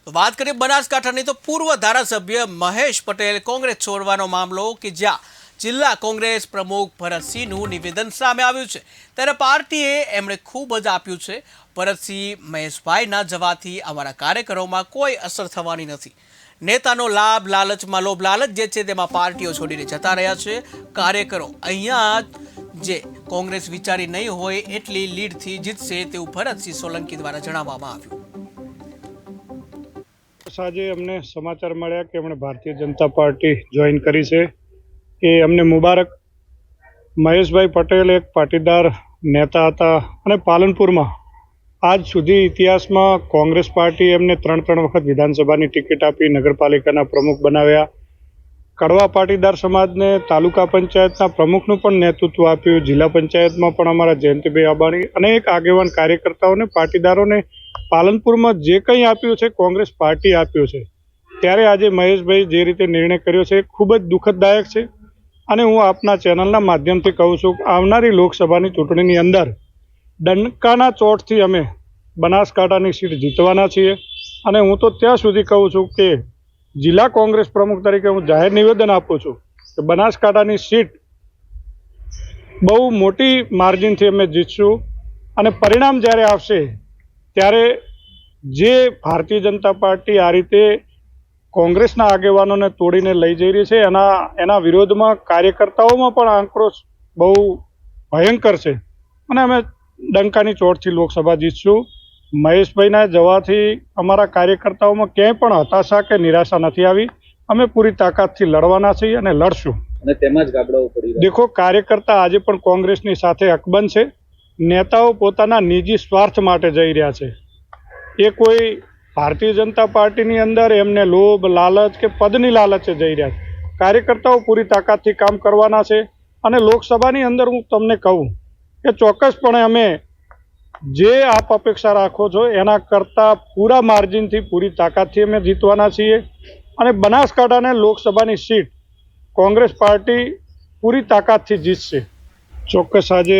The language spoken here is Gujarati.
તો વાત કરીએ બનાસકાંઠાની તો પૂર્વ ધારાસભ્ય મહેશ પટેલ કોંગ્રેસ છોડવાનો મામલો કે જ્યાં જિલ્લા કોંગ્રેસ પ્રમુખ ભરતસિંહનું નિવેદન સામે આવ્યું છે ત્યારે પાર્ટીએ એમણે ખૂબ જ આપ્યું છે। ભરતસિંહ મહેશભાઈના જવાથી અમારા કાર્યકરોમાં કોઈ અસર થવાની નથી। નેતાનો લાભ લાલચમાં લોભ લાલચ જે છે તેમાં પાર્ટીઓ છોડીને જતા રહ્યા છે। કાર્યકરો અહીંયા જે કોંગ્રેસ વિચારી નહીં હોય એટલી લીડથી જીતશે તેવું ભરતસિંહ સોલંકી દ્વારા જણાવવામાં આવ્યું। આજે અમને સમાચાર મળ્યા કે એમણે ભારતીય જનતા પાર્ટી જોઈન કરી છે એ અમને મુબારક। મહેશભાઈ પટેલ એક પાટીદાર નેતા હતા અને પાલનપુરમાં આજ સુધી ઇતિહાસમાં કોંગ્રેસ પાર્ટી એમને ત્રણ વખત વિધાનસભાની ટિકિટ આપી, નગરપાલિકાના પ્રમુખ બનાવ્યા, કડવા પાટીદાર સમાજને તાલુકા પંચાયતના પ્રમુખનું પણ નેતૃત્વ આપ્યું, જિલ્લા પંચાયતમાં પણ અમારા જયંતિભાઈ આબાણી અનેક આગેવાન કાર્યકર્તાઓને પાટીદારોને પાલનપુરમાં જે કંઈ આપ્યું છે કોંગ્રેસ પાર્ટી આપ્યું છે। ત્યારે આજે મહેશભાઈ જે રીતે નિર્ણય કર્યો છે ખૂબ જ દુઃખદદાયક છે અને હું આપના ચેનલના માધ્યમથી કહું છું કે આવનારી લોકસભાની ચૂંટણીની અંદર ડંકાના ચોટથી અમે બનાસકાંઠાની સીટ જીતવાના છીએ અને હું તો ત્યાં સુધી કહું છું કે જિલ્લા કોંગ્રેસ પ્રમુખ તરીકે હું જાહેર નિવેદન આપું છું કે બનાસકાંઠાની સીટ બહુ મોટી માર્જિનથી અમે જીતશું અને પરિણામ જ્યારે આવશે ત્યારે જે ભારતીય જનતા પાર્ટી આ રીતે કોંગ્રેસના આગેવાનોને તોડીને લઈ જઈ રહી છે એના વિરોધમાં કાર્યકર્તાઓમાં પણ આક્રોશ બહુ ભયંકર છે અને અમે ડંકાની ચોટથી લોકસભા જીતશું। મહેશભાઈના જવાથી અમારા કાર્યકર્તાઓમાં ક્યાંય પણ હતાશા કે નિરાશા નથી આવી। અમે પૂરી તાકાતથી લડવાના છીએ અને લડશું। અને તેમાં જ ગાબડાઓ પડી દેખો, કાર્યકર્તા આજે પણ કોંગ્રેસની સાથે અકબંધ છે। નેતાઓ પોતાના નિજી સ્વાર્થ માટે જઈ રહ્યા છે। એ કોઈ ભારતીય જનતા પાર્ટીની અંદર એમને લોભ લાલચ કે પદની લાલચે જઈ રહ્યા છે। કાર્યકર્તાઓ પૂરી તાકાતથી કામ કરવાના છે અને લોકસભાની અંદર હું તમને કહું કે ચોક્કસપણે અમે જે આપ અપેક્ષા રાખો છો એના કરતાં પૂરા માર્જિનથી પૂરી તાકાતથી અમે જીતવાના છીએ અને બનાસકાંઠાને લોકસભાની સીટ કોંગ્રેસ પાર્ટી પૂરી તાકાતથી જીતશે। ચોક્કસ આજે